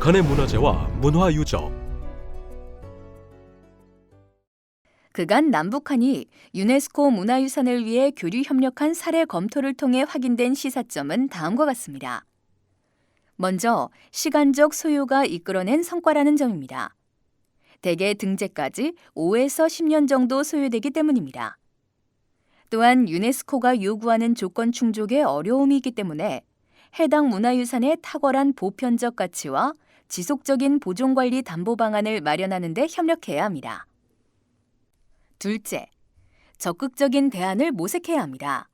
북한의 문화재와 문화 유적. 그간 남북한이 유네스코 문화유산을 위해 교류 협력한 사례 검토를 통해 확인된 시사점은 다음과 같습니다. 먼저 시간적 소요가 이끌어낸 성과라는 점입니다. 대개 등재까지 5에서 10년 정도 소요되기 때문입니다. 또한 유네스코가 요구하는 조건 충족에 어려움이 있기 때문에 해당 문화유산의 탁월한 보편적 가치와 지속적인 보존관리 담보 방안을 마련하는 데 협력해야 합니다. 둘째, 적극적인 대안을 모색해야 합니다.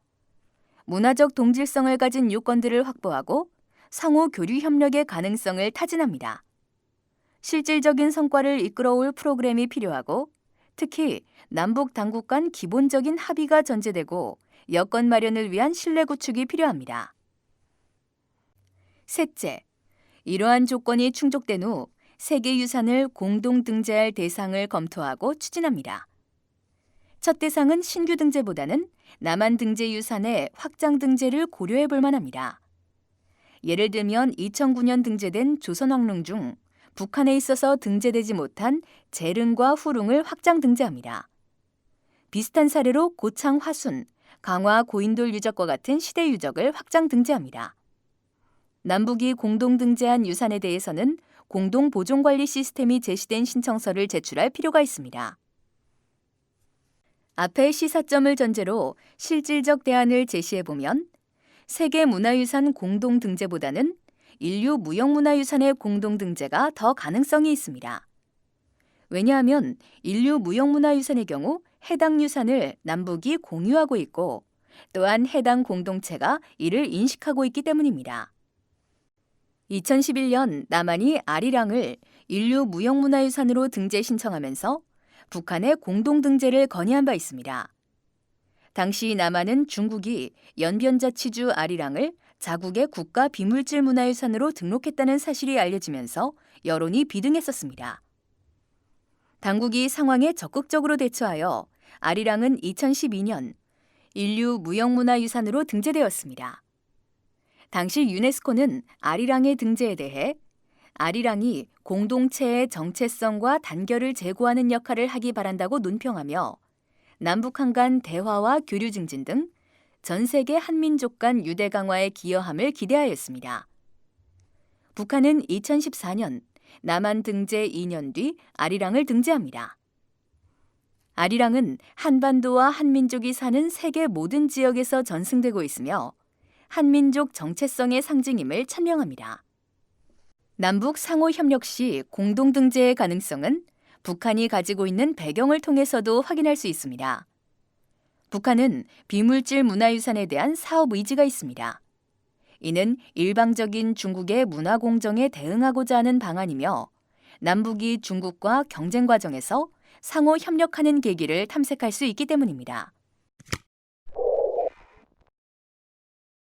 문화적 동질성을 가진 요건들을 확보하고 상호 교류 협력의 가능성을 타진합니다. 실질적인 성과를 이끌어올 프로그램이 필요하고 특히 남북 당국 간 기본적인 합의가 전제되고 여건 마련을 위한 신뢰 구축이 필요합니다. 셋째, 이러한 조건이 충족된 후 세계유산을 공동 등재할 대상을 검토하고 추진합니다. 첫 대상은 신규 등재보다는 남한 등재 유산의 확장 등재를 고려해 볼 만합니다. 예를 들면 2009년 등재된 조선왕릉 중 북한에 있어서 등재되지 못한 재릉과 후릉을 확장 등재합니다. 비슷한 사례로 고창 화순, 강화 고인돌 유적과 같은 시대 유적을 확장 등재합니다. 남북이 공동 등재한 유산에 대해서는 공동 보존관리 시스템이 제시된 신청서를 제출할 필요가 있습니다. 앞의 시사점을 전제로 실질적 대안을 제시해보면 세계문화유산 공동등재보다는 인류 무형문화유산의 공동등재가 더 가능성이 있습니다. 왜냐하면 인류 무형문화유산의 경우 해당 유산을 남북이 공유하고 있고 또한 해당 공동체가 이를 인식하고 있기 때문입니다. 2011년 남한이 아리랑을 인류 무형문화유산으로 등재 신청하면서 북한의 공동등재를 건의한 바 있습니다. 당시 남한은 중국이 연변자치주 아리랑을 자국의 국가 비물질 문화유산으로 등록했다는 사실이 알려지면서 여론이 비등했었습니다. 당국이 상황에 적극적으로 대처하여 아리랑은 2012년 인류 무형문화유산으로 등재되었습니다. 당시 유네스코는 아리랑의 등재에 대해 아리랑이 공동체의 정체성과 단결을 제고하는 역할을 하기 바란다고 논평하며 남북한 간 대화와 교류 증진 등 전 세계 한민족 간 유대 강화에 기여함을 기대하였습니다. 북한은 2014년 남한 등재 2년 뒤 아리랑을 등재합니다. 아리랑은 한반도와 한민족이 사는 세계 모든 지역에서 전승되고 있으며 한민족 정체성의 상징임을 찬명합니다. 남북 상호 협력 시 공동 등재의 가능성은 북한이 가지고 있는 배경을 통해서도 확인할 수 있습니다. 북한은 비물질 문화유산에 대한 사업 의지가 있습니다. 이는 일방적인 중국의 문화 공정에 대응하고자 하는 방안이며 남북이 중국과 경쟁 과정에서 상호 협력하는 계기를 탐색할 수 있기 때문입니다.